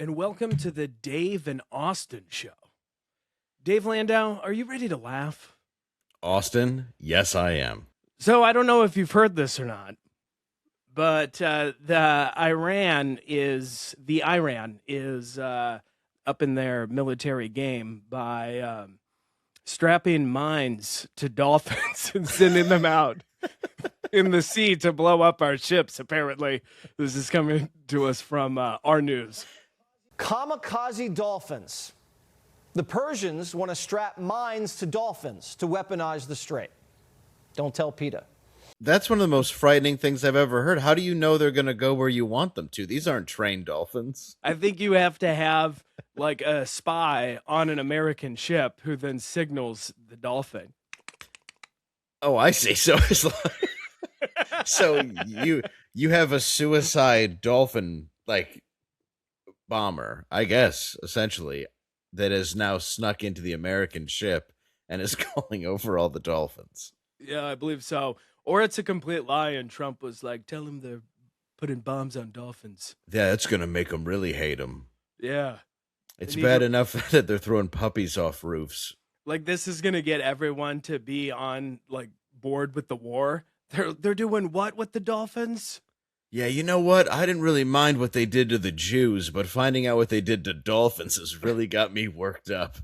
and welcome to the Dave and Austin Show. Dave Landau, are you ready to laugh? Austin, yes, I am. So I don't know if you've heard this or not, but the Iran is up in their military game by strapping mines to dolphins and sending them out in the sea to blow up our ships. Apparently, this is coming to us from our news. Kamikaze dolphins. The Persians want to strap mines to dolphins to weaponize the strait. Don't tell PETA. That's one of the most frightening things I've ever heard. How do you know they're going to go where you want them to? These aren't trained dolphins. I think you have to have like a spy on an American ship who then signals the dolphin. Oh, I see. So it's like, so you have a suicide dolphin like bomber, I guess, essentially, that has now snuck into the American ship and is calling over all the dolphins. Yeah, I believe so. Or it's a complete lie, and Trump was like, tell him they're putting bombs on dolphins. Yeah, that's going to make them really hate him. Yeah. It's bad enough that they're throwing puppies off roofs. Like, this is going to get everyone to be on, like, board with the war. They're doing what with the dolphins? Yeah, you know what? I didn't really mind what they did to the Jews, but finding out what they did to dolphins has really got me worked up.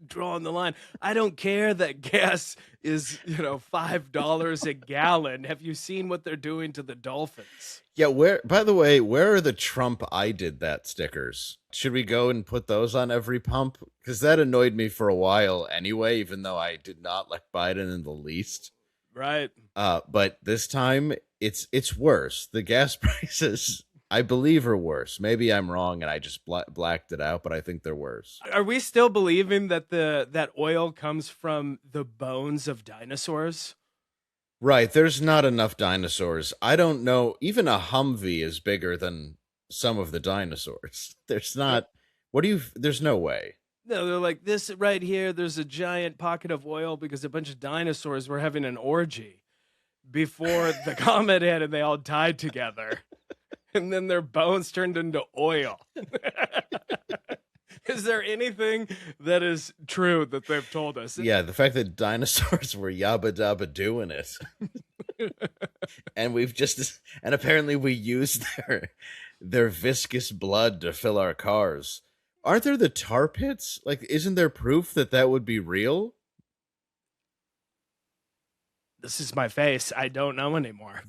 Drawing the line. I don't care that gas is, $5 a gallon. Have you seen what they're doing to the dolphins? Yeah, by the way, where are the Trump I did that stickers? Should we go and put those on every pump? Because that annoyed me for a while anyway, even though I did not like Biden in the least. Right. But this time it's worse. The gas prices, I believe, are worse. Maybe I'm wrong and I just blacked it out, but I think they're worse. Are we still believing that that oil comes from the bones of dinosaurs? Right. There's not enough dinosaurs. I don't know. Even a Humvee is bigger than some of the dinosaurs. There's not. There's no way. No, they're like, this right here, there's a giant pocket of oil because a bunch of dinosaurs were having an orgy before the comet hit and they all died together. And then their bones turned into oil. Is there anything that is true that they've told us? Yeah, the fact that dinosaurs were yabba dabba doing it. And apparently we used their viscous blood to fill our cars. Aren't there the tar pits? Like, isn't there proof that would be real? This is my face. I don't know anymore.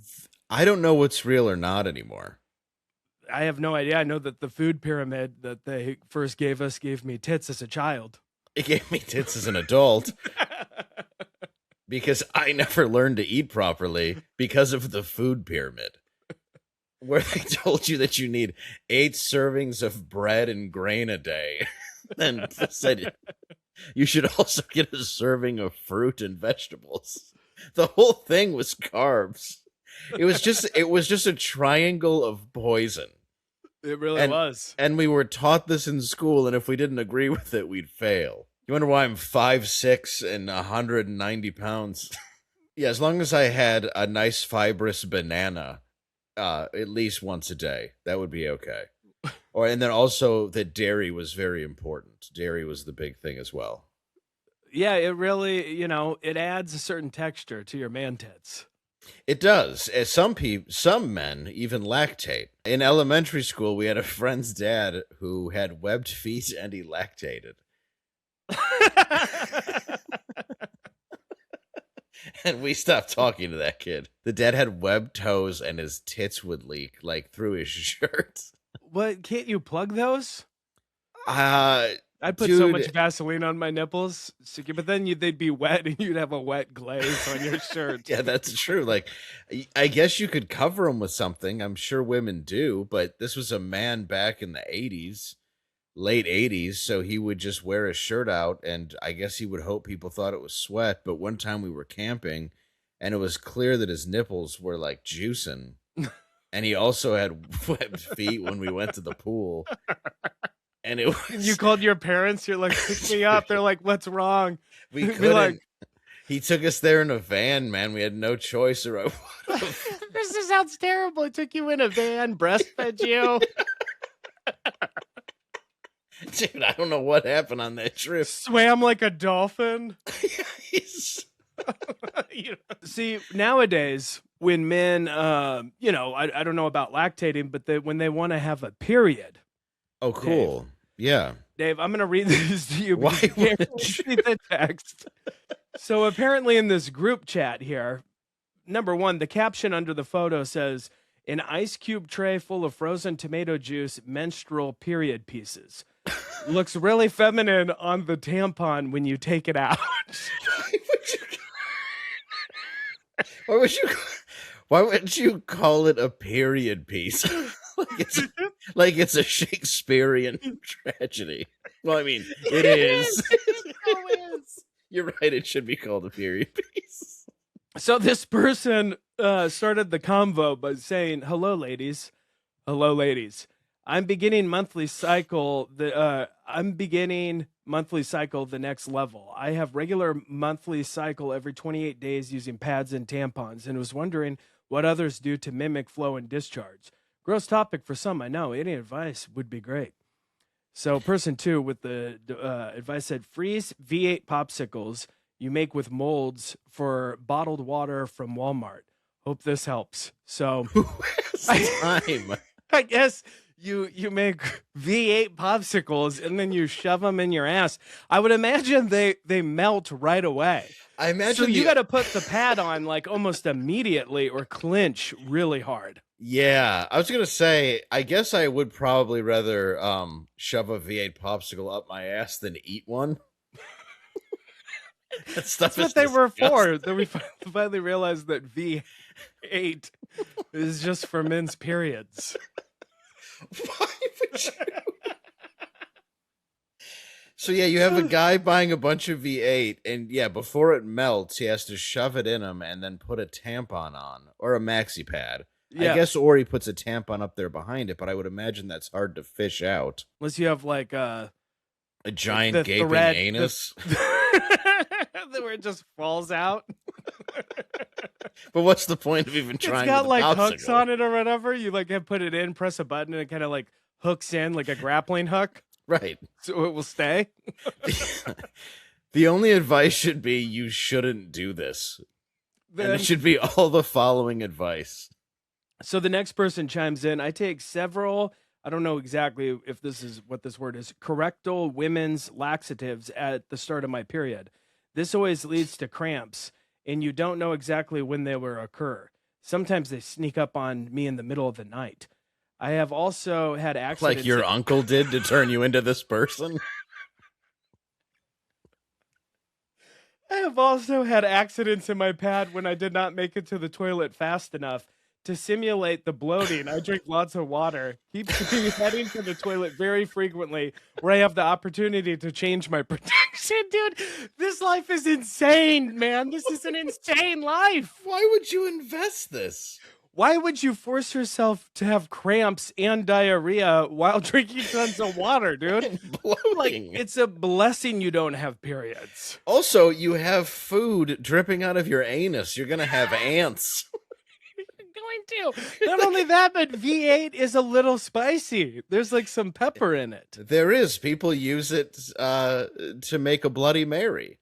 I don't know what's real or not anymore. I have no idea. I know that the food pyramid that they first gave me tits as a child. It gave me tits as an adult. Because I never learned to eat properly because of the food pyramid. Where they told you that you need 8 servings of bread and grain a day. And said you should also get a serving of fruit and vegetables. The whole thing was carbs. It was just a triangle of poison. It really was. And we were taught this in school, and if we didn't agree with it, we'd fail. You wonder why I'm 5'6" and 190 pounds? Yeah, as long as I had a nice fibrous banana at least once a day, that would be okay. And then also that dairy was very important. Dairy was the big thing as well. Yeah, it really, it adds a certain texture to your man tits. It does. Some men even lactate. In elementary school, we had a friend's dad who had webbed feet and he lactated. And we stopped talking to that kid. The dad had webbed toes and his tits would leak like through his shirt. What? Can't you plug those? I put dude, so much Vaseline on my nipples, but then they'd be wet and you'd have a wet glaze on your shirt. Yeah, that's true. Like, I guess you could cover them with something. I'm sure women do, but this was a man back in the 80s, late 80s, so he would just wear his shirt out, and I guess he would hope people thought it was sweat. But one time we were camping, and it was clear that his nipples were, like, juicing. And he also had webbed feet when we went to the pool. And it was... You called your parents? You're like, pick me up. They're like, what's wrong? We couldn't. He took us there in a van, man. We had no choice. This sounds terrible. I took you in a van, breastfed you. Dude, I don't know what happened on that trip. Swam like a dolphin. See, nowadays, when men, I don't know about lactating, but when they want to have a period. Oh, cool. Dave. Yeah. Dave, I'm going to read this to you. Why Because you can't see the text. So apparently in this group chat here, number one, the caption under the photo says, an ice cube tray full of frozen tomato juice, menstrual period pieces. Looks really feminine on the tampon when you take it out. Why would you call it a period piece? like it's a Shakespearean tragedy. Well, I mean, it is. You're right. It should be called a period piece. So this person started the convo by saying, "Hello, ladies. Hello, ladies. I'm beginning monthly cycle. The next level. I have regular monthly cycle every 28 days using pads and tampons, and was wondering what others do to mimic flow and discharge. Gross topic for some, I know. Any advice would be great." So person 2 with the advice said, freeze V8 popsicles you make with molds for bottled water from Walmart. Hope this helps. So I guess you make V8 popsicles and then you shove them in your ass. I would imagine they melt right away. I imagine so you got to put the pad on like almost immediately or clinch really hard. Yeah, I was gonna say, I guess I would probably rather shove a V8 popsicle up my ass than eat one. That's what they were for. Then we finally realized that V8 is just for men's periods. Why would you? So yeah, you have a guy buying a bunch of V8, and yeah, before it melts, he has to shove it in him and then put a tampon on or a maxi pad. Yeah. I guess, or he puts a tampon up there behind it, but I would imagine that's hard to fish out. Unless you have like a giant gaping anus. Where it just falls out. But what's the point of even trying? It's got like hooks on it or whatever. You like have put it in, press a button, and it kind of like hooks in like a grappling hook. Right. So it will stay. The only advice should be you shouldn't do this. And it should be all the following advice. So the next person chimes in. I take several, I don't know exactly if this is what this word is, correctal women's laxatives at the start of my period. This always leads to cramps, and you don't know exactly when they will occur. Sometimes they sneak up on me in the middle of the night. I have also had accidents. Like your uncle did to turn you into this person? I have also had accidents in my pad when I did not make it to the toilet fast enough. To simulate the bloating, I drink lots of water. Keep me heading to the toilet very frequently where I have the opportunity to change my protection. Dude, this life is insane, man. This is an insane life. Why would you invest this? Why would you force yourself to have cramps and diarrhea while drinking tons of water, dude? Like, it's a blessing you don't have periods. Also, you have food dripping out of your anus. You're going to have ants. Going to. Not only that, but V8 is a little spicy. There's like some pepper in it. There is. People use it to make a Bloody Mary,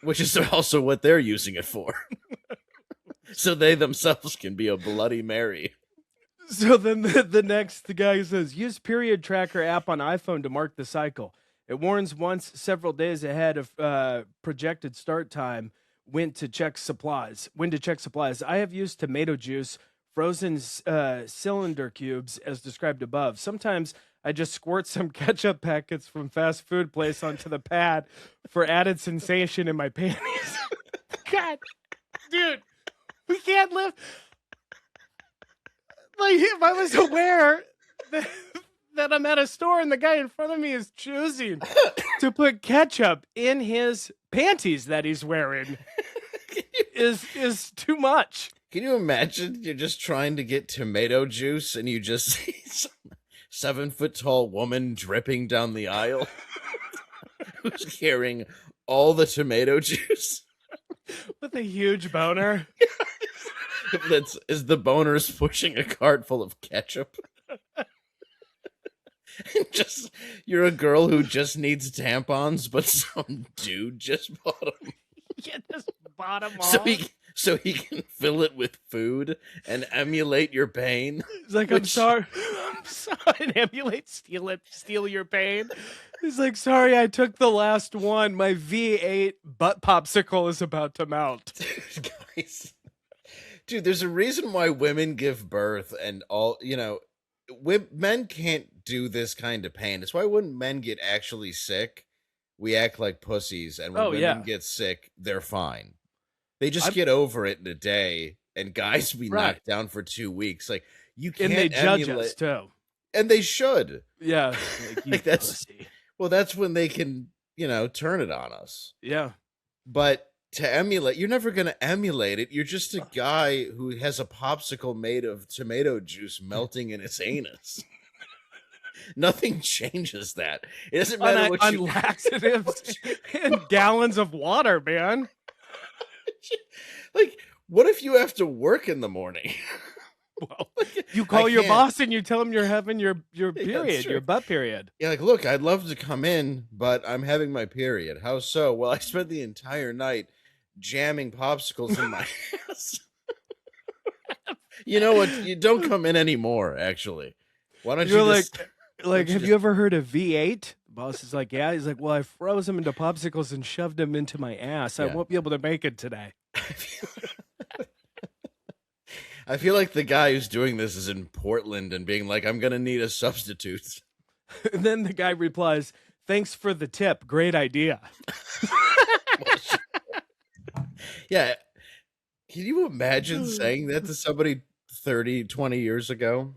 which is also what they're using it for. So they themselves can be a Bloody Mary. So then the next guy says, use period tracker app on iPhone to mark the cycle. It warns once several days ahead of projected start time when to check supplies. I have used tomato juice, frozen cylinder cubes as described above. Sometimes I just squirt some ketchup packets from fast food place onto the pad for added sensation in my panties. God, dude, we can't live. Like, if I was aware that I'm at a store and the guy in front of me is choosing to put ketchup in his panties that he's wearing is too much. Can you imagine you're just trying to get tomato juice and you just see some 7-foot-tall woman dripping down the aisle who's carrying all the tomato juice with a huge boner? Is the boner's pushing a cart full of ketchup? Just you're a girl who just needs tampons, but some dude just bought them. Yeah, just bottom So off. he can fill it with food and emulate your pain. He's like, I'm sorry. I'm sorry. And emulate, steal your pain. He's like, sorry, I took the last one. My V8 butt popsicle is about to melt. Guys, dude, there's a reason why women give birth and all, men can't do this kind of pain. It's why when men get actually sick, we act like pussies. And when women get sick, they're fine. They just get over it in a day, and guys be knocked down for 2 weeks. Like, you can't emulate. And they judge us, too. And they should. Yeah. Like that's pussy. Well, that's when they can, turn it on us. Yeah. But to emulate, you're never going to emulate it. You're just a guy who has a popsicle made of tomato juice melting in his anus. Nothing changes that. It doesn't matter what you... laxatives and gallons of water, man. Like, what if you have to work in the morning? Well, you call your boss and you tell him you're having your period, your butt period. Yeah, like, look, I'd love to come in, but I'm having my period. How so? Well, I spent the entire night jamming popsicles in my ass. You know what? You don't come in anymore, actually. Why don't You're you have you ever heard of V8? The boss is like, yeah. He's like, well, I froze them into popsicles and shoved them into my ass. Yeah. I won't be able to make it today. I feel like the guy who's doing this is in Portland and being like, I'm going to need a substitute. And then the guy replies, thanks for the tip. Great idea. Yeah. Can you imagine saying that to somebody 30, 20 years ago?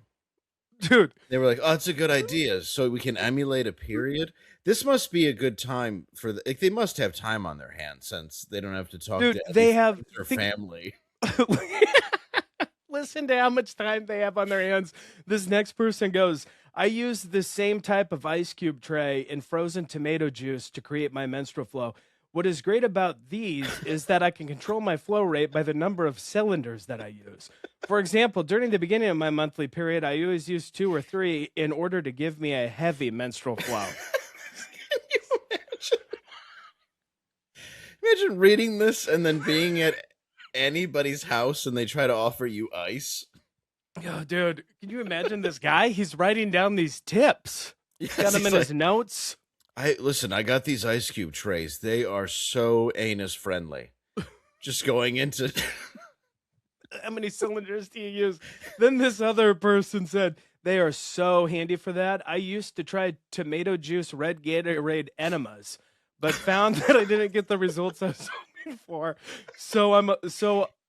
Dude. They were like, oh, it's a good idea. So we can emulate a period. This must be a good time for they must have time on their hands since they don't have to talk to their family. Listen to how much time they have on their hands. This next person goes, I use the same type of ice cube tray and frozen tomato juice to create my menstrual flow. What is great about these is that I can control my flow rate by the number of cylinders that I use. For example, during the beginning of my monthly period, I always use 2 or 3 in order to give me a heavy menstrual flow. Can you imagine reading this and then being at anybody's house and they try to offer you ice? Oh, dude, can you imagine this guy? He's writing down these tips. He's got them in his notes. I got these ice cube trays. They are so anus friendly. Just going into how many cylinders do you use? Then this other person said, they are so handy for that. I used to try tomato juice red Gatorade enemas, but found that I didn't get the results I was hoping for. So I'm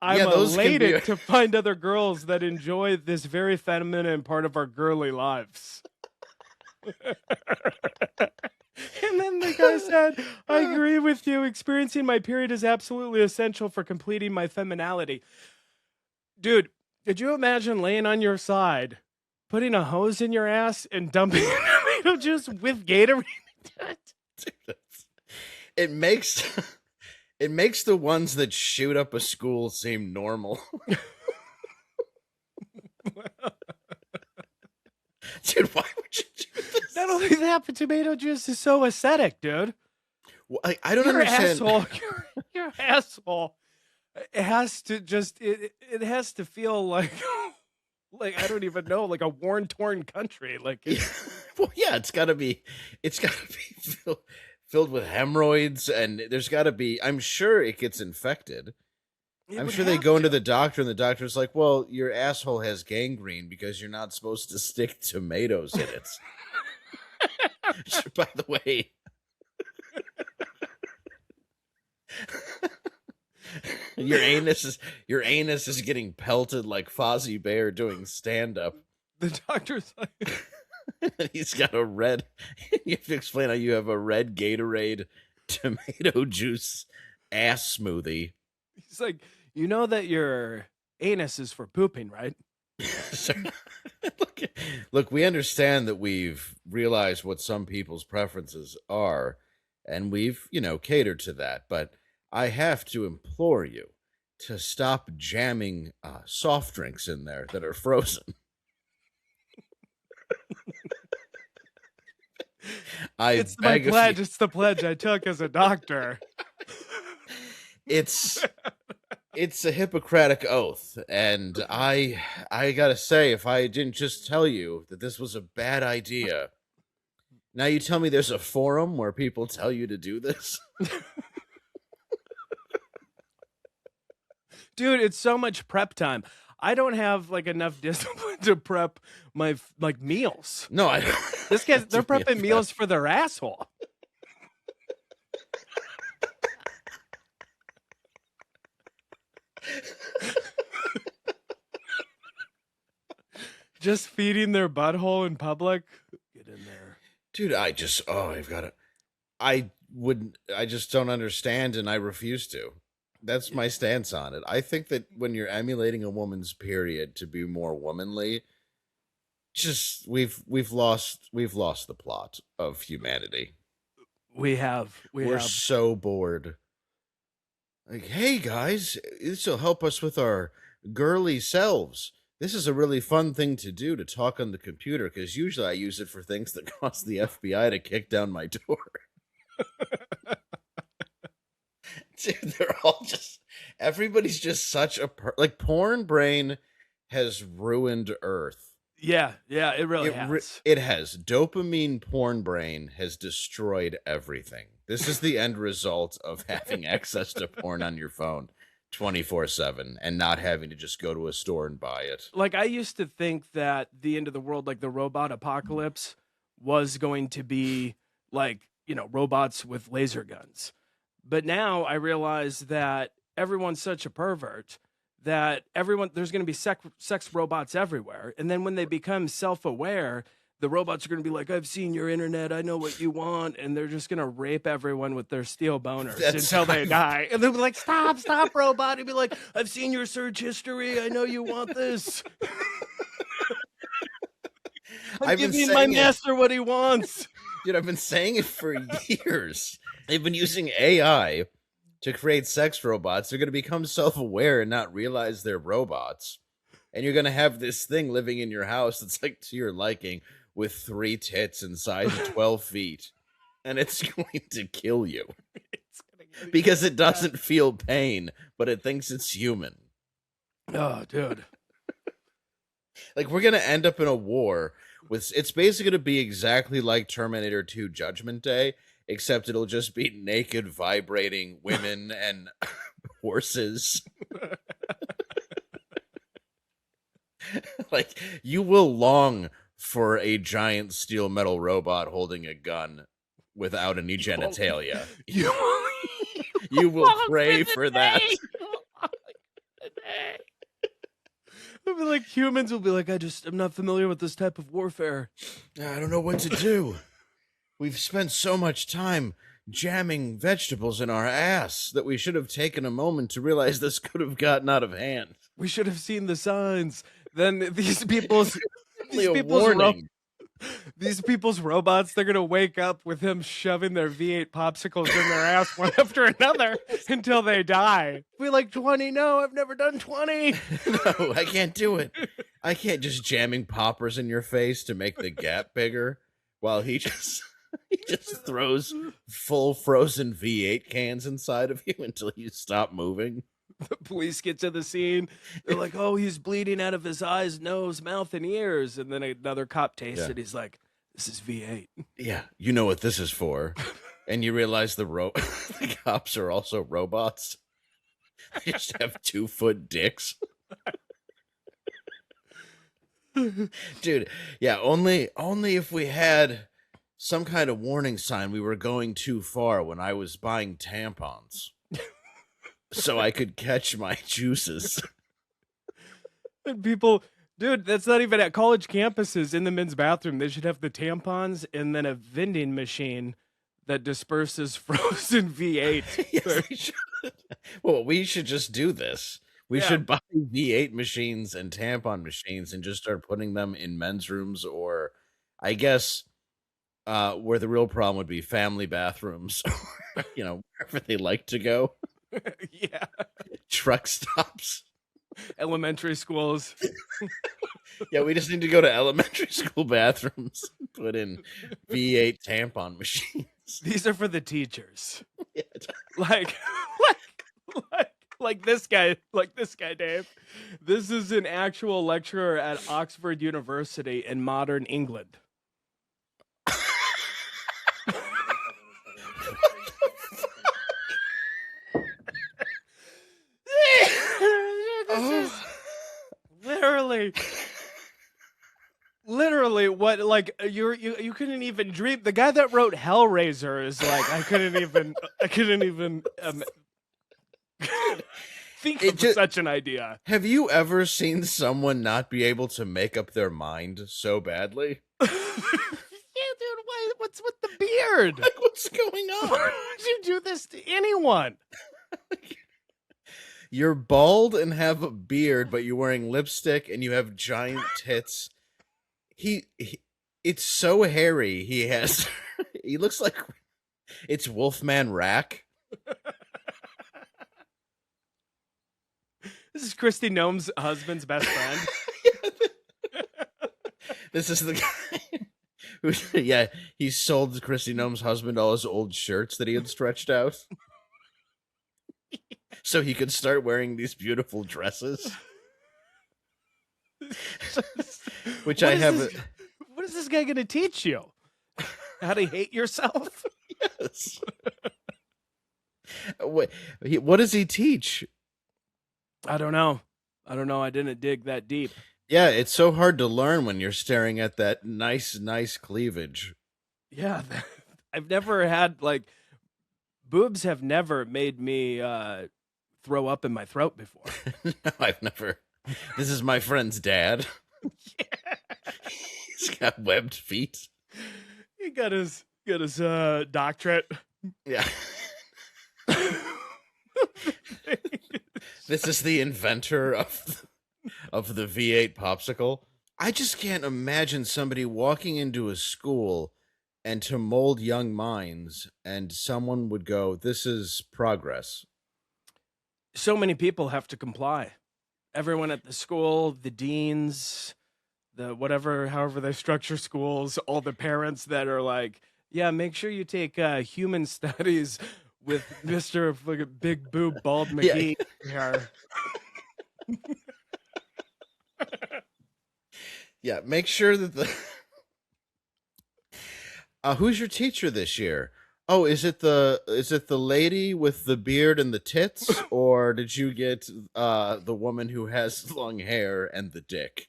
elated to find other girls that enjoy this very feminine part of our girly lives. And then the guy said, I agree with you. Experiencing my period is absolutely essential for completing my femininity. Dude, could you imagine laying on your side, putting a hose in your ass and dumping tomato juice with Gatorade? It makes the ones that shoot up a school seem normal. Dude, why would you do this? Not only that, but tomato juice is so aesthetic, dude. Well, I don't understand. Asshole. You're an asshole. It has to just it has to feel like I don't even know, like a worn, torn country. Like, well, yeah, it's gotta be filled with hemorrhoids, and there's gotta be. I'm sure it gets infected. I'm sure they go into the doctor, and the doctor's like, well, your asshole has gangrene because you're not supposed to stick tomatoes in it. By the way, your anus is getting pelted like Fozzie Bear doing stand-up. The doctor's like, he's got a red. You have to explain how you have a red Gatorade tomato juice ass smoothie. He's like, you know that your anus is for pooping, right? Look, we understand that we've realized what some people's preferences are, and we've, catered to that. But I have to implore you to stop jamming soft drinks in there that are frozen. I It's my beg of pledge. you. It's the pledge I took as a doctor. It's a Hippocratic oath, and I gotta say, if I didn't just tell you that this was a bad idea, now you tell me there's a forum where people tell you to do this. Dude, it's so much prep time. I don't have like enough discipline to prep my like meals. No, I. This guy's they're Do me a prepping meals for their asshole. Just feeding their butthole in public. Get in there. Dude, I've got to. I just don't understand, and I refuse to. That's my stance on it. I think that when you're emulating a woman's period to be more womanly, just we've lost the plot of humanity. We're So bored. Like, hey guys, this will help us with our girly selves. This is a really fun thing to do, to talk on the computer, because usually I use it for things that cause the FBI to kick down my door. Dude, they're all just, everybody's just such a like porn brain has ruined Earth. Yeah, it really has. It has. Dopamine porn brain has destroyed everything. This is the end result of having access to porn on your phone 24/7 and not having to just go to a store and buy it. Like, I used to think that the end of the world, like the robot apocalypse, was going to be like, robots with laser guns. But now I realize that everyone's such a pervert that there's going to be sex robots everywhere. And then when they become self-aware, the robots are going to be like, I've seen your internet, I know what you want. And they're just going to rape everyone with their steel boners until they die. And they'll be like, stop, robot. He'll be like, I've seen your search history, I know you want this. I'm giving my master what he wants. Dude, I've been saying it for years. They've been using AI to create sex robots. They're going to become self-aware and not realize they're robots. And you're going to have this thing living in your house that's like to your liking with 3 tits and size of 12 feet. And it's going to kill you. Because it doesn't feel pain, but it thinks it's human. Oh, dude. Like, we're going to end up in a war with, it's basically going to be exactly like Terminator 2 Judgment Day, except it'll just be naked, vibrating women and horses. Like, you will long for a giant steel metal robot holding a gun without any genitalia. You will pray for that. It'll be like humans will be like, I'm not familiar with this type of warfare. I don't know what to do. We've spent so much time jamming vegetables in our ass that we should have taken a moment to realize this could have gotten out of hand. We should have seen the signs. Then these people's robots, they're gonna wake up with him shoving their V8 popsicles in their ass one after another until they die. We like 20? No, I've never done 20. No, I can't do it. I can't just jamming poppers in your face to make the gap bigger while he just throws full frozen V8 cans inside of you until you stop moving. The police get to the scene. They're like, oh, he's bleeding out of his eyes, nose, mouth, and ears. And then another cop tastes it. He's like, this is V8. Yeah, you know what this is for. And you realize the cops are also robots. They just have 2-foot dicks. Dude, yeah, only if we had some kind of warning sign we were going too far when I was buying tampons. So I could catch my juices. And people, dude, that's not even at college campuses. In the men's bathroom, they should have the tampons and then a vending machine that disperses frozen V8. Yes, we should. Well, we should just do this. We should buy V8 machines and tampon machines and just start putting them in men's rooms, or I guess where the real problem would be family bathrooms, wherever they like to go. Yeah. Truck stops. Elementary schools. Yeah, we just need to go to elementary school bathrooms, put in V8 tampon machines. These are for the teachers. Yeah. Like, like this guy, Dave. This is an actual lecturer at Oxford University in modern England. This is literally what, like, you couldn't even dream. The guy that wrote Hellraiser is like, I couldn't even think of such an idea. Have you ever seen someone not be able to make up their mind so badly? Yeah, dude, what's with the beard? Like, what's going on? Why would you do this to anyone? You're bald and have a beard, but you're wearing lipstick and you have giant tits. It's so hairy. He looks like it's Wolfman Rack. This is Christy Gnome's husband's best friend. This is the guy who, he sold Christy Gnome's husband all his old shirts that he had stretched out. So he could start wearing these beautiful dresses. Which what is this guy going to teach you? How to hate yourself? Yes. What does he teach? I don't know. I didn't dig that deep. Yeah, it's so hard to learn when you're staring at that nice cleavage. Yeah, I've never had, like, boobs have never made me throw up in my throat before. No, I've never. This is my friend's dad. Yeah. He's got webbed feet. He got his doctorate. Yeah. This is the inventor of the V8 popsicle. I just can't imagine somebody walking into a school and to mold young minds, and someone would go, "This is progress." So many people have to comply. Everyone at the school, the deans, however they structure schools, all the parents that are like, yeah, make sure you take human studies with Mr. Big Boob Bald McGee here. Yeah, make sure that who's your teacher this year? Oh, is it the lady with the beard and the tits, or did you get the woman who has long hair and the dick?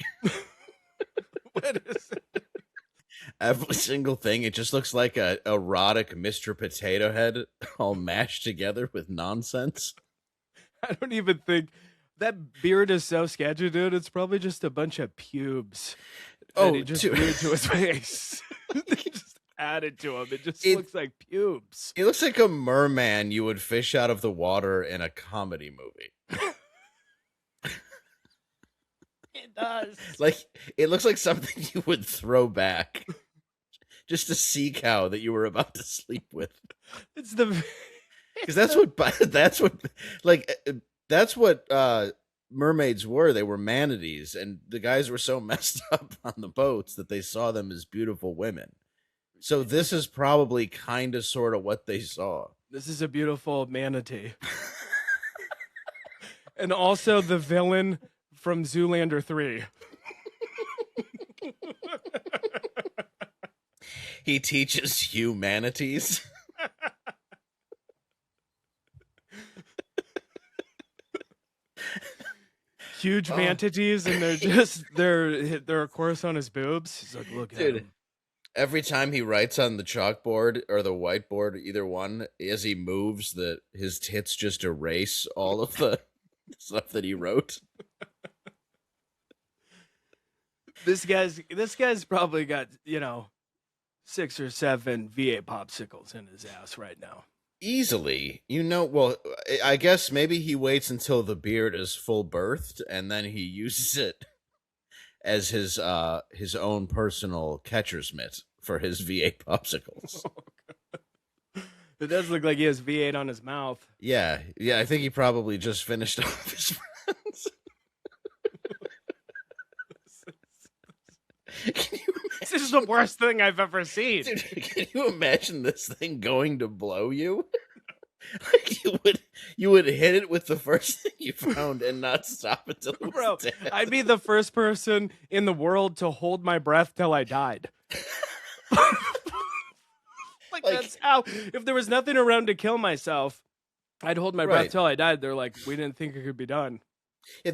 What is it? Every single thing, it just looks like a erotic Mr. Potato Head all mashed together with nonsense. I don't even think that beard is so sketchy, dude. It's probably just a bunch of pubes. Oh, he just glued to his face. Just added to him. It just looks like pubes. It looks like a merman you would fish out of the water in a comedy movie. It does. Like, it looks like something you would throw back. Just a sea cow that you were about to sleep with. It's the because that's what mermaids were. They were manatees, and the guys were so messed up on the boats that they saw them as beautiful women. So this is probably kind of sort of what they saw. This is a beautiful manatee. And also the villain from Zoolander 3. He teaches humanities. Huge manatees, and they're of course on his boobs. He's like, look at him. Every time he writes on the chalkboard or the whiteboard, either one, as he moves, his tits just erase all of the stuff that he wrote. This guy's probably got, 6 or 7 V8 popsicles in his ass right now. Easily. Well, I guess maybe he waits until the beard is full birthed and then he uses it as his own personal catcher's mitt for his V8 popsicles. It does look like he has V8 on his mouth. Yeah, I think he probably just finished off his friends. This is the worst thing I've ever seen. Dude, can you imagine this thing going to blow you? Like you would hit it with the first thing you found and not stop until it was Bro, dead. I'd be the first person in the world to hold my breath till I died. Like, that's how, if there was nothing around to kill myself, I'd hold my breath till I died. They're like, we didn't think it could be done. Yeah,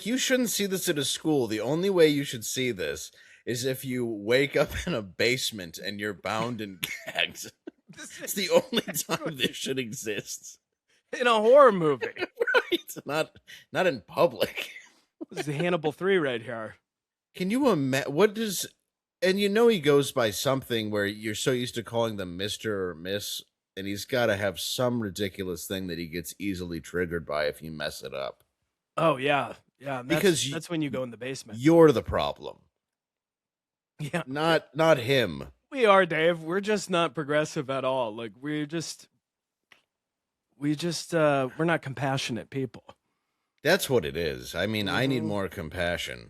you shouldn't see this at a school. The only way you should see this is if you wake up in a basement and you're bound and gagged. It's the only time this should exist. In a horror movie. Right. Not in public. This is Hannibal 3 right here. Can you imagine what does, and you know he goes by something where you're so used to calling them Mr. or Miss, and he's got to have some ridiculous thing that he gets easily triggered by if you mess it up. Oh, yeah. Yeah. Because that's when you go in the basement. You're the problem. Yeah. Not him. We are, Dave. We're just not progressive at all. Like, we're not compassionate people. That's what it is. I mean, I need more compassion.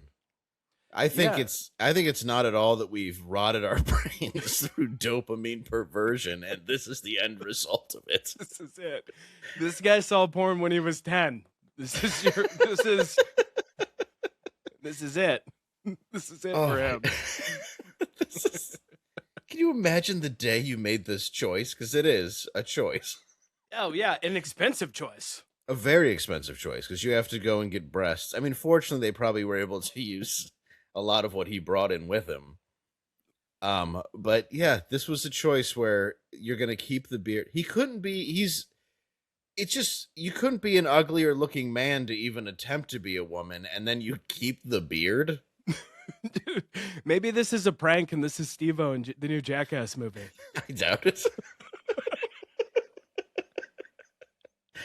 I think it's not at all that we've rotted our brains through dopamine perversion, and this is the end result of it. This is it. This guy saw porn when he was 10. This is it. This is it for him. Can you imagine the day you made this choice? Because it is a choice. Oh, yeah. An expensive choice. A very expensive choice, because you have to go and get breasts. I mean, fortunately, they probably were able to use a lot of what he brought in with him. But yeah, this was a choice where you're going to keep the beard. You couldn't be an uglier looking man to even attempt to be a woman, and then you keep the beard. Dude, maybe this is a prank and this is Steve-O in the new Jackass movie. I doubt it.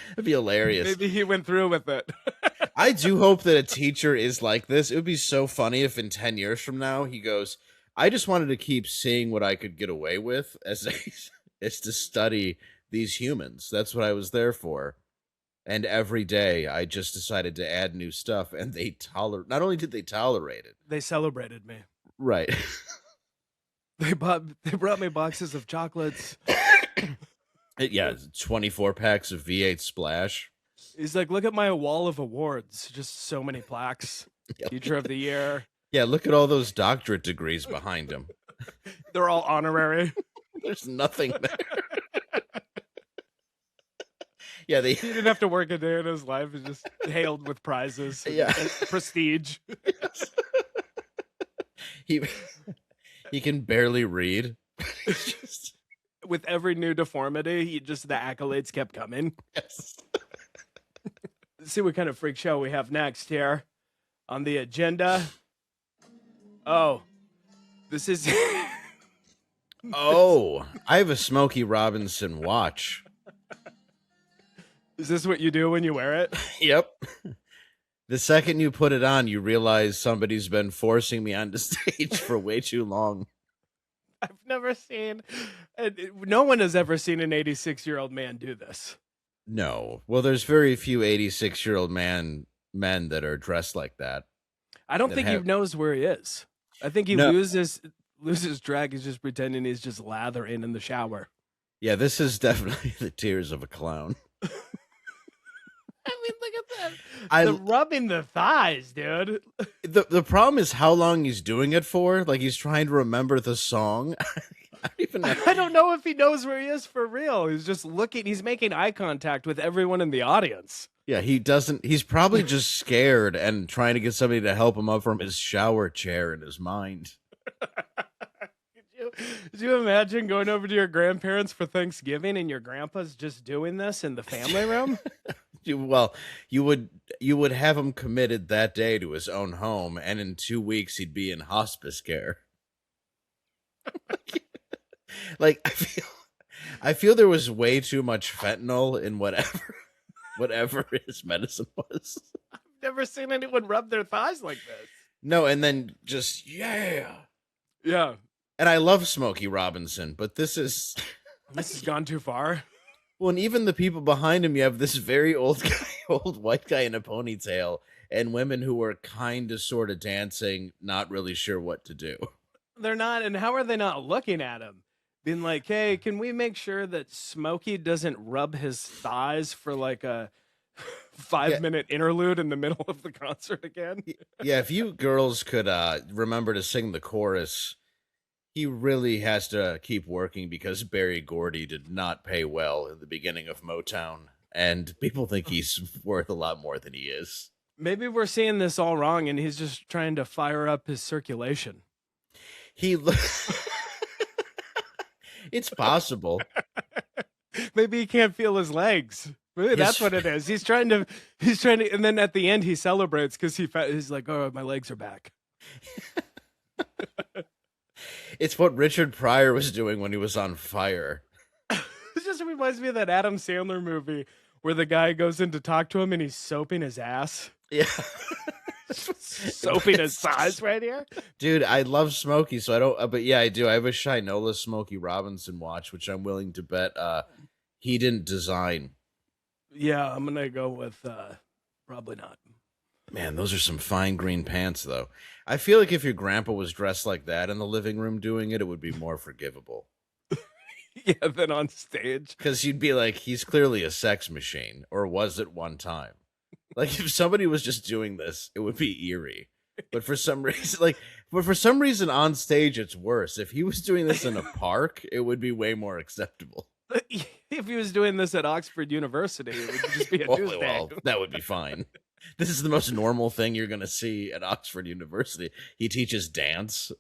That'd be hilarious. Maybe he went through with it. I do hope that a teacher is like this. It would be so funny if in 10 years from now he goes, I just wanted to keep seeing what I could get away with as to study these humans. That's what I was there for. And every day I just decided to add new stuff, and not only did they tolerate it, they celebrated me. Right. They brought me boxes of chocolates. Yeah, 24 packs of V8 Splash. He's like, look at my wall of awards. Just so many plaques. Teacher of the year. Yeah, look at all those doctorate degrees behind him. They're all honorary. There's nothing there. Yeah, he didn't have to work a day in his life. He's just hailed with prizes. Yeah. And prestige. Yes. He can barely read. Just... With every new deformity, the accolades kept coming. Yes. Let's see what kind of freak show we have next here on the agenda. Oh, this is... Oh, I have a Smokey Robinson watch. Is this what you do when you wear it? Yep. The second you put it on, you realize somebody's been forcing me onto stage for way too long. I've never seen... No one has ever seen an 86-year-old man do this. No. Well, there's very few 86-year-old men that are dressed like that. I don't think he knows where he is. I think he loses track. He's just pretending he's just lathering in the shower. Yeah, this is definitely the tears of a clown. I mean, look at that. The rubbing the thighs, dude. The problem is how long he's doing it for. Like, he's trying to remember the song. I don't know if he knows where he is for real. He's just looking. He's making eye contact with everyone in the audience. Yeah, he doesn't. He's probably just scared and trying to get somebody to help him up from his shower chair in his mind. Could you imagine going over to your grandparents for Thanksgiving and your grandpa's just doing this in the family room? Well, you would have him committed that day to his own home, and in 2 weeks he'd be in hospice care. Like, I feel there was way too much fentanyl in whatever his medicine was. I've never seen anyone rub their thighs like this. No, and then just yeah. And I love Smokey Robinson, but this has gone too far. Well, and even the people behind him, you have this very old white guy in a ponytail, and women who are kind of sort of dancing, not really sure what to do. They're not. And how are they not looking at him? Being like, hey, can we make sure that Smokey doesn't rub his thighs for like a 5-minute interlude in the middle of the concert again? Yeah, if you girls could remember to sing the chorus, he really has to keep working because Berry Gordy did not pay well at the beginning of Motown, and people think he's worth a lot more than he is. Maybe we're seeing this all wrong, and he's just trying to fire up his circulation. It's possible. Maybe he can't feel his legs. Maybe that's what it is. He's trying to, and then at the end he celebrates because he's like, oh, my legs are back. It's what Richard Pryor was doing when he was on fire. It just reminds me of that Adam Sandler movie where the guy goes in to talk to him and he's soaping his ass. Yeah. Soaping his thighs right here. Dude, I love Smokey, so I don't, but yeah, I do. I have a Shinola Smokey Robinson watch, which I'm willing to bet he didn't design. Yeah, I'm going to go with probably not. Man, those are some fine green pants, though. I feel like if your grandpa was dressed like that in the living room doing it, it would be more forgivable. Yeah, than on stage. Because you'd be like, he's clearly a sex machine, or was at one time. Like, if somebody was just doing this, it would be eerie. But for some reason, on stage, it's worse. If he was doing this in a park, it would be way more acceptable. If he was doing this at Oxford University, it would just be a Tuesday. Well, that would be fine. This is the most normal thing you're going to see at Oxford University. He teaches dance.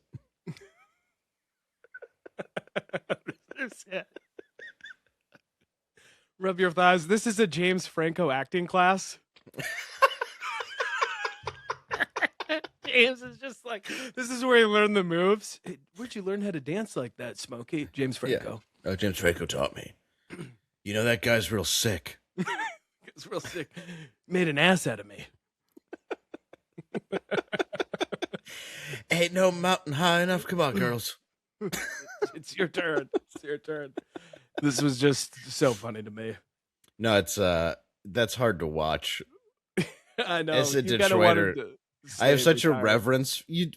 Rub your thighs. This is a James Franco acting class. James is just like, this is where he learned the moves. Hey, where'd you learn how to dance like that, Smokey? James Franco. Yeah. Oh, James Franco taught me. You know, that guy's real sick. He's real sick. Made an ass out of me. Ain't no mountain high enough. Come on, girls. It's your turn. It's your turn. This was just so funny to me. No, it's that's hard to watch. I know. As a Detroiter, I have such a reverence. You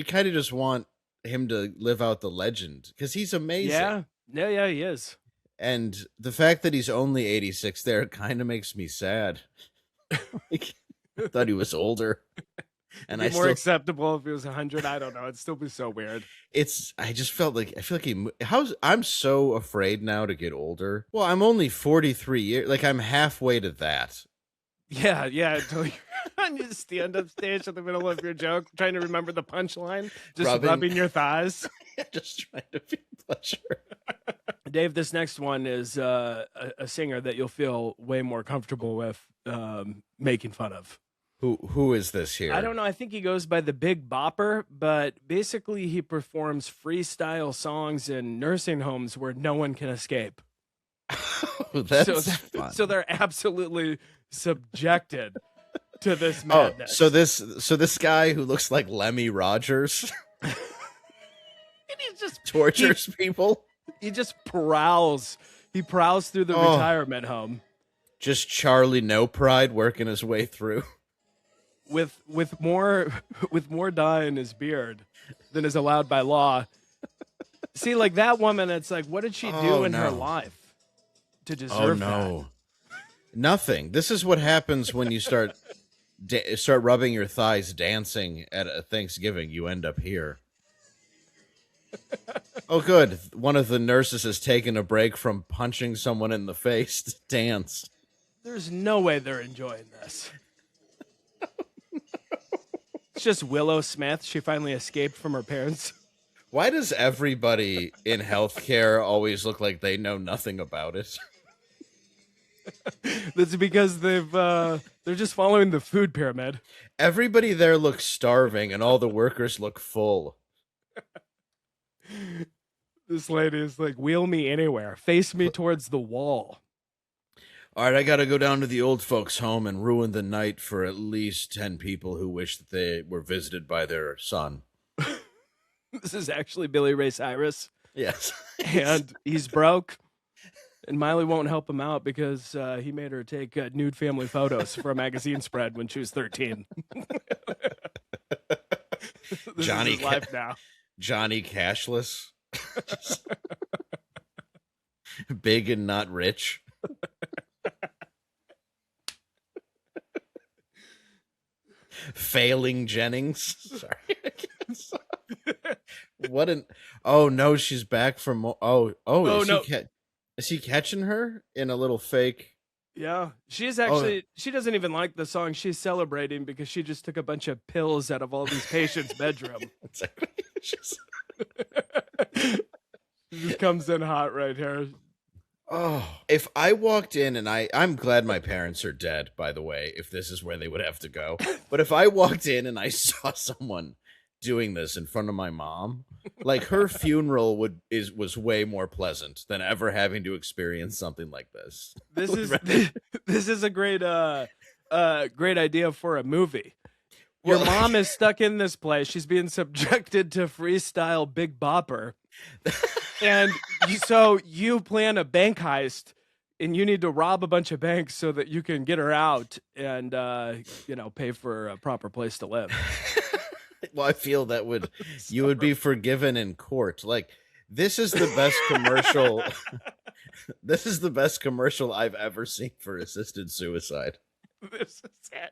kind of just want him to live out the legend because he's amazing. Yeah, he is. And the fact that he's only 86 there kind of makes me sad. Like, I thought he was older. And more acceptable if he was 100. I don't know. It'd still be so weird. I feel like I'm so afraid now to get older. Well, I'm only 43 years. Like, I'm halfway to that. Yeah. Until you stand up stage in the middle of your joke, trying to remember the punchline, just rubbing your thighs. Just trying to feel pleasure. Dave, this next one is a singer that you'll feel way more comfortable with making fun of. Who is this here? I don't know. I think he goes by the Big Bopper, but basically he performs freestyle songs in nursing homes where no one can escape. That's fun. So they're absolutely subjected to this madness. So this guy who looks like Lemmy Rogers and he just tortures people. He just prowls. He prowls through the retirement home. Just Charlie No Pride working his way through. With more dye in his beard than is allowed by law. See, like that woman, it's like, what did she do in her life to deserve that? Nothing. This is what happens when you start rubbing your thighs dancing at a Thanksgiving. You end up here. Oh, good. One of the nurses has taken a break from punching someone in the face to dance. There's no way they're enjoying this. It's just Willow Smith. She finally escaped from her parents. Why does everybody in healthcare always look like they know nothing about it? That's because they're just following the food pyramid. Everybody there looks starving, and all the workers look full. This lady is like, wheel me anywhere. Face me towards the wall. All right, I got to go down to the old folks' home and ruin the night for at least 10 people who wish that they were visited by their son. This is actually Billy Ray Cyrus. Yes. And he's broke. And Miley won't help him out because he made her take nude family photos for a magazine spread when she was 13. This Johnny is his life now. Johnny Cashless. Big and not rich. Failing Jennings. Sorry. What an... Oh, no, she's back from... Oh, no. Is he catching her in a little fake... Yeah, she's actually, she doesn't even like the song. She's celebrating because she just took a bunch of pills out of all these patients' bedroom. She just comes in hot right here. Oh, if I walked in and I'm glad my parents are dead, by the way, if this is where they would have to go. But if I walked in and I saw someone doing this in front of my mom, like her funeral was way more pleasant than ever having to experience something like this. This is a great idea for a movie. Your mom is stuck in this place. She's being subjected to freestyle Big Bopper. And so you plan a bank heist and you need to rob a bunch of banks so that you can get her out and, pay for a proper place to live. Well, I feel that you would be forgiven in court. Like, this is the best commercial. This is the best commercial I've ever seen for assisted suicide. This is it.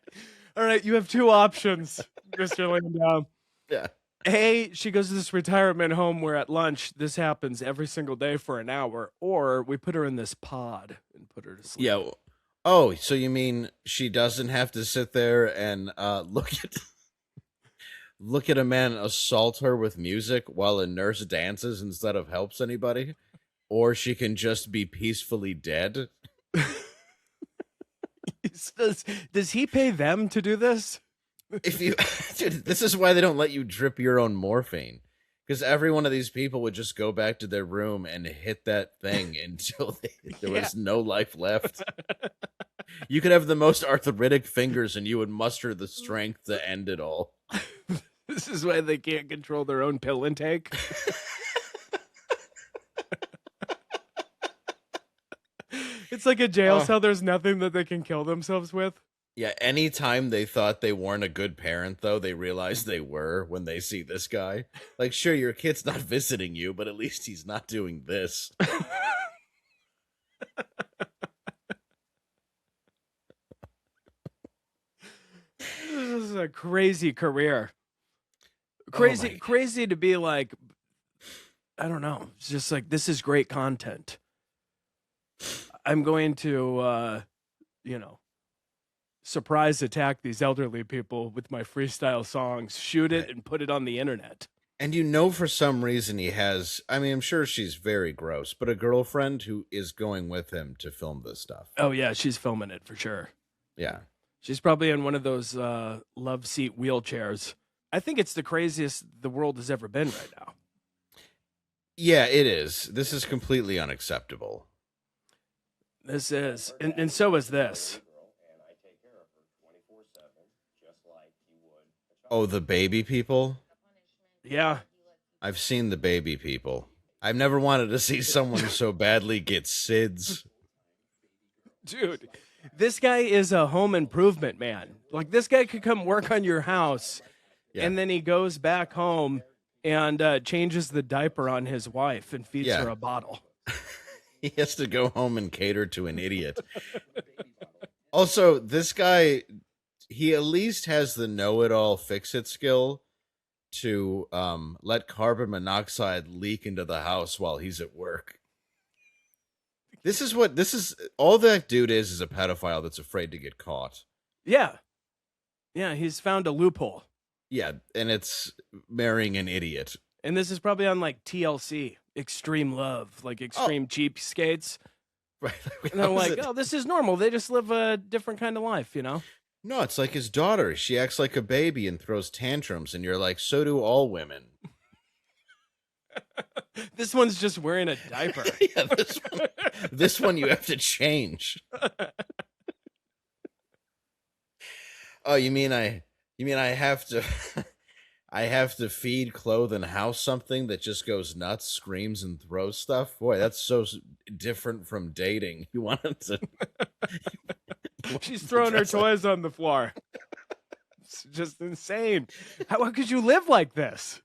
All right, you have two options, Mr. Landau. Yeah. A, she goes to this retirement home where at lunch this happens every single day for an hour, or we put her in this pod and put her to sleep. Yeah. Oh, so you mean she doesn't have to sit there and look at a man assault her with music while a nurse dances instead of helps anybody? Or she can just be peacefully dead? Does he pay them to do this? Dude, this is why they don't let you drip your own morphine. Because every one of these people would just go back to their room and hit that thing until there was no life left. You could have the most arthritic fingers and you would muster the strength to end it all. This is why they can't control their own pill intake. It's like a jail cell. There's nothing that they can kill themselves with. Yeah, anytime they thought they weren't a good parent, though, they realize they were when they see this guy. Like, sure, your kid's not visiting you, but at least he's not doing this. This is a crazy career. Crazy to be like, I don't know. It's just like, this is great content. I'm going to, surprise attack these elderly people with my freestyle songs, shoot it, and put it on the internet. And for some reason he has, I'm sure she's very gross, but a girlfriend who is going with him to film this stuff. Oh, yeah, she's filming it for sure. Yeah. She's probably in one of those love seat wheelchairs. I think it's the craziest the world has ever been right now. Yeah, it is. This is completely unacceptable. This is. And so is this. Oh, the baby people? Yeah. I've seen the baby people. I've never wanted to see someone so badly get SIDS. Dude, this guy is a home improvement man. Like, this guy could come work on your house, and then he goes back home and changes the diaper on his wife and feeds her a bottle. He has to go home and cater to an idiot. Also, this guy, he at least has the know-it-all fix-it skill to let carbon monoxide leak into the house while he's at work. All that dude is a pedophile that's afraid to get caught. Yeah. Yeah, he's found a loophole. Yeah, and it's marrying an idiot. And this is probably on like TLC, Extreme Love, like Extreme Cheapskates. Right. And they're like, this is normal. They just live a different kind of life, No, it's like his daughter. She acts like a baby and throws tantrums, and you're like, so do all women. This one's just wearing a diaper. Yeah, this one you have to change. Oh, you mean I have to I have to feed, clothe, and house something that just goes nuts, screams, and throws stuff? Boy, that's so different from dating. You want it to... She's throwing her toys on the floor. It's just insane. How could you live like this?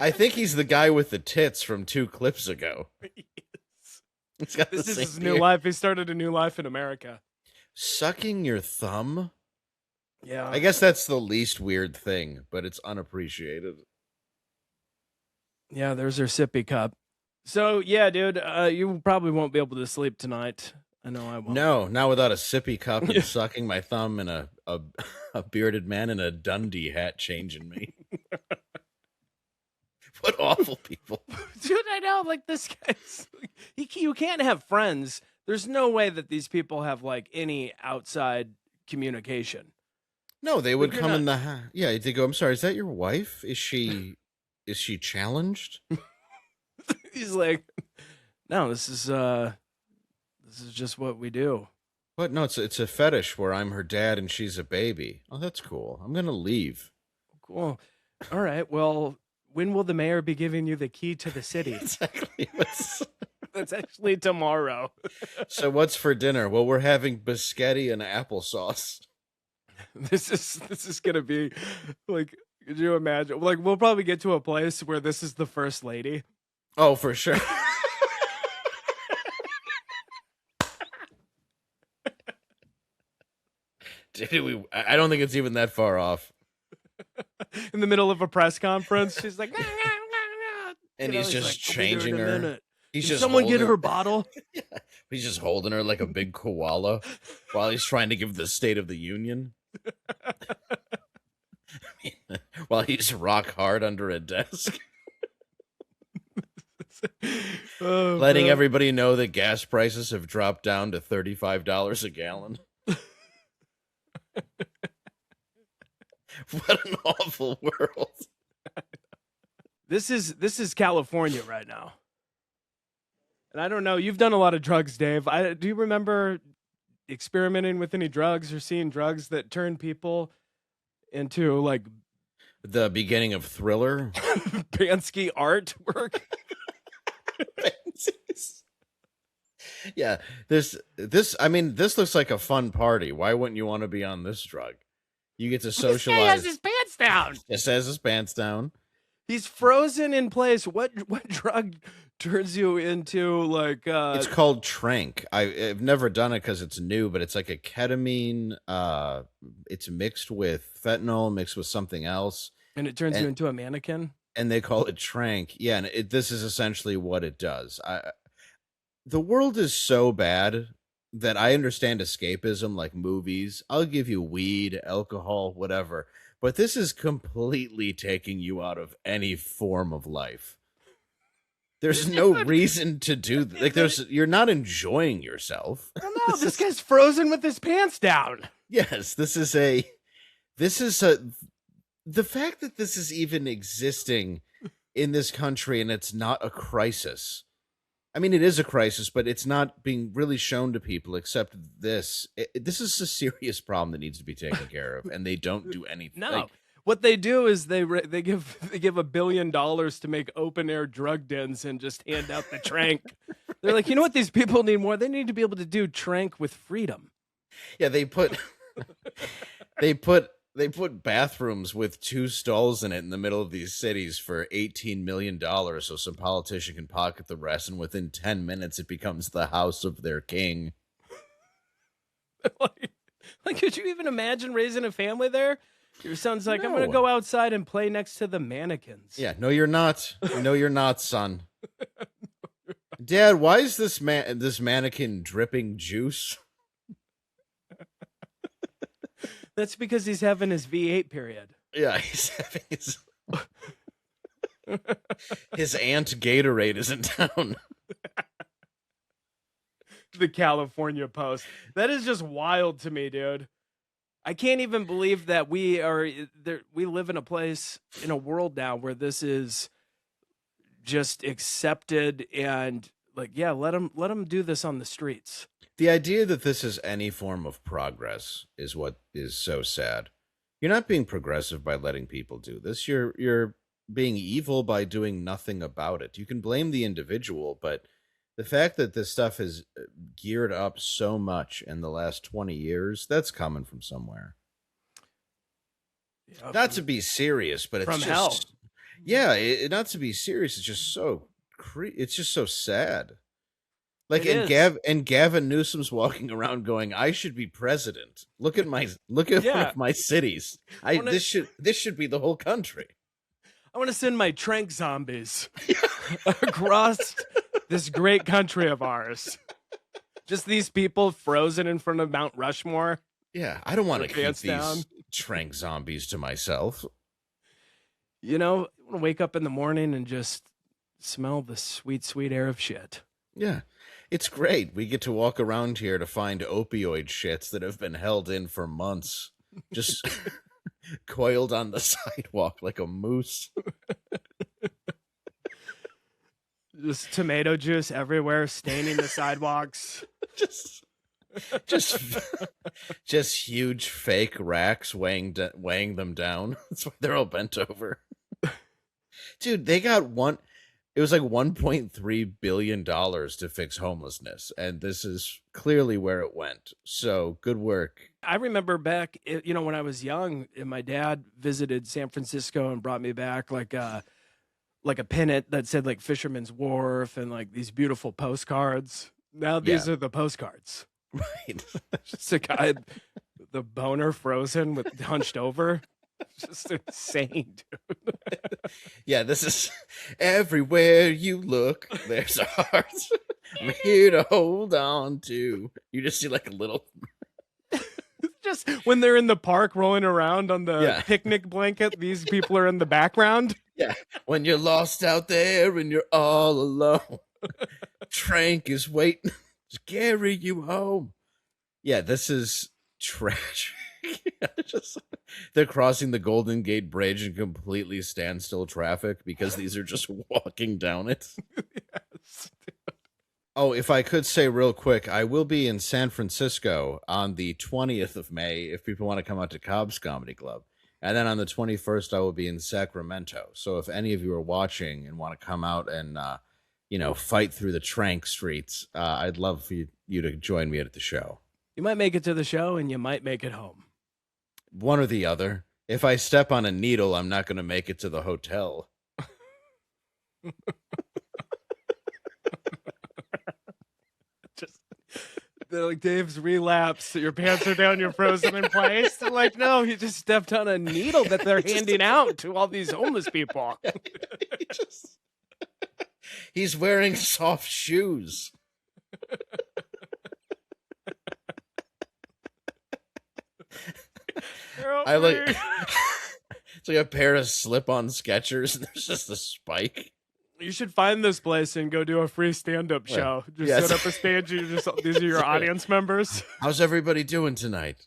I think he's the guy with the tits from 2 clips ago. He's got This the is same his new beard. life. He started a new life in America. Sucking your thumb? Yeah. I guess that's the least weird thing, but it's unappreciated. Yeah, there's her sippy cup. So, yeah, dude, you probably won't be able to sleep tonight. I know I won't. No, not without a sippy cup and sucking my thumb and a bearded man in a Dundee hat changing me. What awful people. Dude, I know, like, this guy's... you can't have friends. There's no way that these people have, like, any outside communication. No, they would But you're come in not- the... Yeah, they go, I'm sorry, is that your wife? Is she challenged? He's like, no, this is just what we do. What? No, it's a fetish where I'm her dad and she's a baby. Oh, that's cool. I'm going to leave. Cool. All right, well... When will the mayor be giving you the key to the city? Exactly. That's actually tomorrow. So what's for dinner? Well, we're having biscotti and applesauce. This is gonna be like, could you imagine? Like, we'll probably get to a place where this is the first lady. Oh, for sure. Dude, I don't think it's even that far off. In the middle of a press conference, she's like, And he's just "I'll be there in changing a her. minute. He's Can just someone get holding her bottle? Yeah. He's just holding her like a big koala while he's trying to give the State of the Union. While he's rock hard under a desk. Oh, Letting man. everybody know that gas prices have dropped down to $35 a gallon. What an awful world. This is California right now. And I don't know, you've done a lot of drugs, Dave. Do you remember experimenting with any drugs or seeing drugs that turn people into like The beginning of Thriller. Bansky artwork? Yeah, this looks like a fun party. Why wouldn't you want to be on this drug? You get to This guy socialize. has his pants down. Just has his pants down. He's frozen in place. What drug turns you into like It's called trank. I've never done it because it's new, but it's like a ketamine. It's mixed with fentanyl, mixed with something else, and it turns you and- into a mannequin? and they call it trank. Yeah, and this is essentially what it does. The world is so bad that I understand escapism, like movies. I'll give you weed, alcohol, whatever. But this is completely taking you out of any form of life. There's no reason to do like you're not enjoying yourself. Oh no, this guy's frozen with his pants down. Yes, the fact that this is even existing in this country and it's not a crisis. I mean, it is a crisis, but it's not being really shown to people except this. This is a serious problem that needs to be taken care of, and they don't do anything. No. Like, What they do is they give $1 billion to make open air drug dens and just hand out the trank. They're like, you know what these people need more? They need to be able to do trank with freedom. yeah, they put bathrooms with 2 stalls in it in the middle of these cities for $18 million, so some politician can pocket the rest, and within 10 minutes it becomes the house of their king. like, could you even imagine raising a family there? Your son's like, I'm going to No. go outside and play next to the mannequins. Yeah, no, you're not. No, you're not, son. Dad, why is this mannequin dripping juice? That's because he's having his V8 period. Yeah, he's having his Aunt Gatorade is in town. The California Post. That is just wild to me, dude. I can't even believe that we live in a place, in a world now where this is just accepted and like, yeah, let them do this on the streets. The idea that this is any form of progress is what is so sad. You're not being progressive by letting people do this. You're being evil by doing nothing about it. You can blame the individual, but the fact that this stuff is geared up so much in the last 20 years, that's coming from somewhere. Yeah, Not to be serious, but it's from just hell. Yeah, not to be serious, it's just so it's just so sad. Like, It is. And Gavin Newsom's walking around going, "I should be president. Look at one Yeah. of my cities. This should be the whole country." I want to send my trank zombies across this great country of ours. Just these people frozen in front of Mount Rushmore. Yeah, I don't want to keep pants down. these trank zombies to myself. You know, I want to wake up in the morning and just smell the sweet, sweet air of shit. Yeah, it's great. We get to walk around here to find opioid shits that have been held in for months, just coiled on the sidewalk like a moose. Just tomato juice everywhere, staining the sidewalks. just huge fake racks weighing them down. That's why they're all bent over. Dude, they got it was like $1.3 billion to fix homelessness, and this is clearly where it went. So good work. I remember back, when I was young, and my dad visited San Francisco and brought me back like a pennant that said like Fisherman's Wharf and like these beautiful postcards. Now these are the postcards. Right. Just a guy, the boner frozen with hunched over. Just insane, dude. Yeah, this is everywhere you look, there's a heart I'm here to hold on to. You just see like a little. Just when they're in the park rolling around on the picnic blanket, these people are in the background. Yeah, when you're lost out there and you're all alone, Trank is waiting to carry you home. Yeah, this is trash. They're crossing the Golden Gate Bridge in completely standstill traffic because these are just walking down it. Yes. Oh, if I could say real quick, I will be in San Francisco on the 20th of May if people want to come out to Cobb's Comedy Club. And then on the 21st, I will be in Sacramento. So if any of you are watching and want to come out and, fight through the trank streets, I'd love for you to join me at the show. You might make it to the show and you might make it home. One or the other. If I step on a needle, I'm not going to make it to the hotel. They're like, Dave's relapse. Your pants are down. You're frozen in place. They're like, no, he just stepped on a needle that they're handing out to all these homeless people. He's wearing soft shoes. I like it's like a pair of slip-on Skechers and there's just a spike. You should find this place and go do a free stand-up show. Just set up a stage. These are your audience members. How's everybody doing tonight?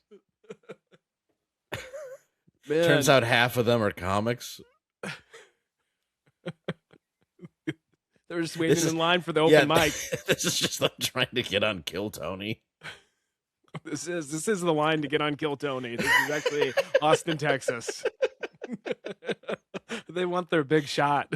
Man. Turns out half of them are comics. They're just waiting in line for the open mic. This is just them trying to get on Kill Tony. This is the line to get on Kill Tony. This is actually Austin, Texas. They want their big shot.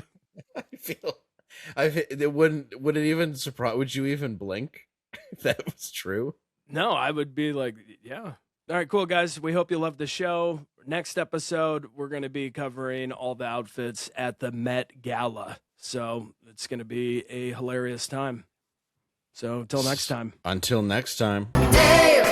Would it even surprise? Would you even blink if that was true? No, I would be like, yeah. All right, cool, guys. We hope you loved the show. Next episode, we're going to be covering all the outfits at the Met Gala. So it's going to be a hilarious time. So until next time. Until next time. Dave!